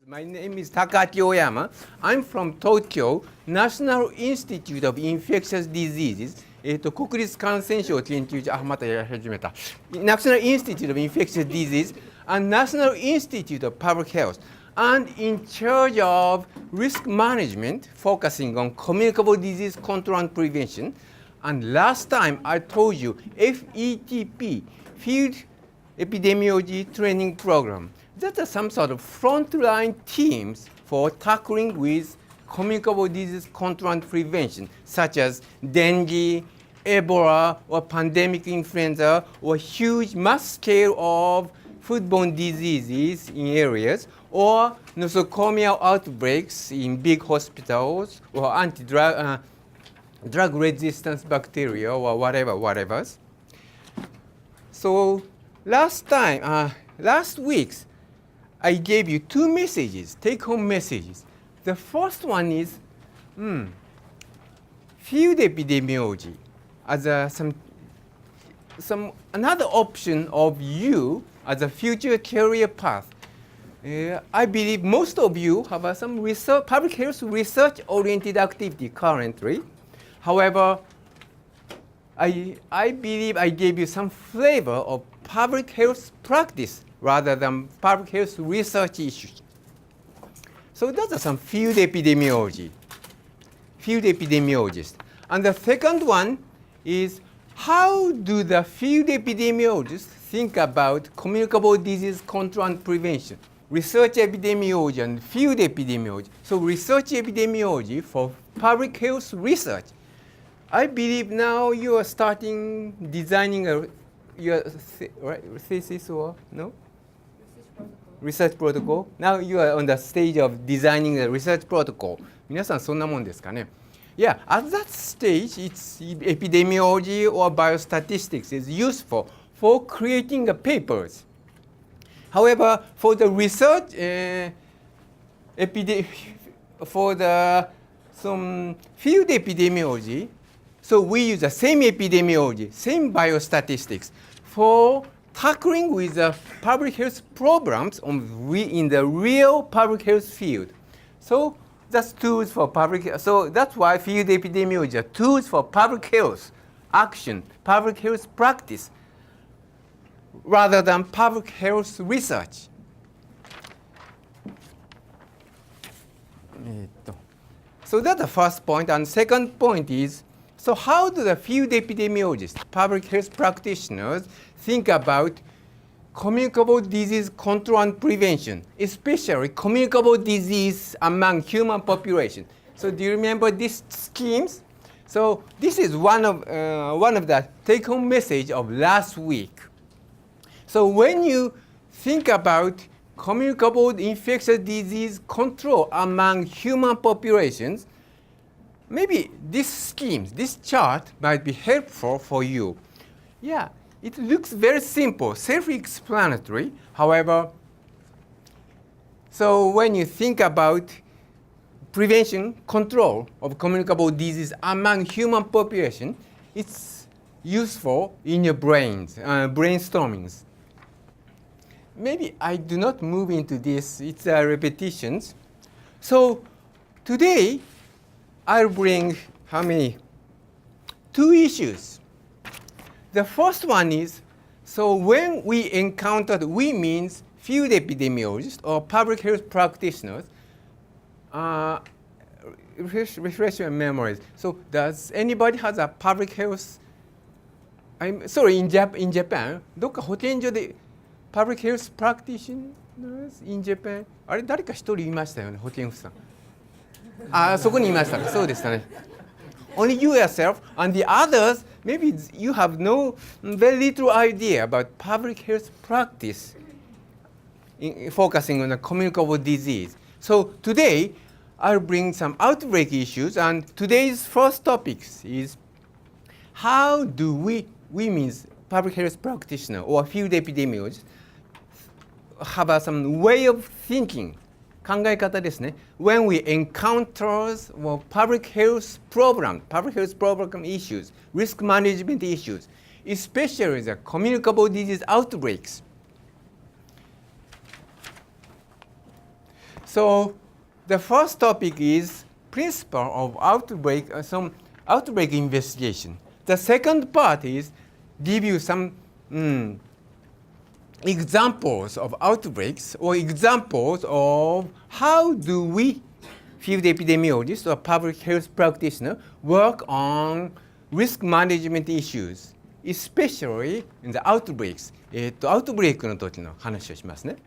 My name is Takaaki Ohyama. I'm from Tokyo National Institute of Infectious Diseases. 国立感染症研究所、またやり始めた。National Institute of Infectious Diseases and National Institute of Public Health, and in charge of risk management, focusing on communicable disease control and prevention. And last time I told you FETP, Field Epidemiology Training Program. That's some sort of frontline teams for tackling with communicable disease control and prevention, such as dengue, Ebola, or pandemic influenza, or huge mass scale of foodborne diseases in areas, or nosocomial outbreaks in big hospitals, or anti-drug drug resistance bacteria, or whatever. So last week, I gave you two messages, take-home messages. The first one is field epidemiology as another option of you as a future career path. I believe most of you have some public health research-oriented activity currently. However, I believe I gave you some flavor of public health practice rather than public health research issues. So that's some field epidemiologists. And the second one is, how do the field epidemiologists think about communicable disease control and prevention? Research epidemiology and field epidemiology. So research epidemiology for public health research. I believe now you are starting designing your thesis or no? Research protocol. Now you are on the stage of designing the research protocol. 皆さんそんなもんですかね? Yeah, at that stage, it's epidemiology or biostatistics is useful for creating the papers. However, for the research, some field epidemiology, so we use the same epidemiology, same biostatistics for tackling with the public health programs in the real public health field. So that's tools for public health. So that's why field epidemiology are tools for public health action, public health practice, rather than public health research. So that's the first point. And second point is, so how do the field epidemiologists, public health practitioners, think about communicable disease control and prevention, especially communicable disease among human population? So do you remember these schemes? So this is one of the take-home message of last week. So when you think about communicable infectious disease control among human populations, maybe these schemes, this chart might be helpful for you. Yeah, it looks very simple, self-explanatory. However, so when you think about prevention, control of communicable disease among human population, it's useful in your brainstormings. Maybe I do not move into this, it's repetitions. So today, I'll bring how many? Two issues. The first one is, so when we encountered, we means field epidemiologists or public health practitioners, refresh your memories. So does anybody has a public health, I'm sorry, in Japan, どっか保健所で public health practitioners in Japan? あれ、誰か一人いましたよね、保健婦さん。そこにいましたか。そうでしたね。Only you yourself and the others, maybe you have no very little idea about public health practice focusing on a communicable disease. So today, I'll bring some outbreak issues, and today's first topic is how do we means public health practitioner or field epidemiologists have some way of thinking, 考え方ですね. When we encounter public health program issues, risk management issues, especially the communicable disease outbreaks. So the first topic is principle of outbreak, some outbreak investigation. The second part is give you some examples of outbreaks or examples of how do we, field epidemiologists or public health practitioner, work on risk management issues, especially in the outbreaks. アウトブレイクの時の話をしますね。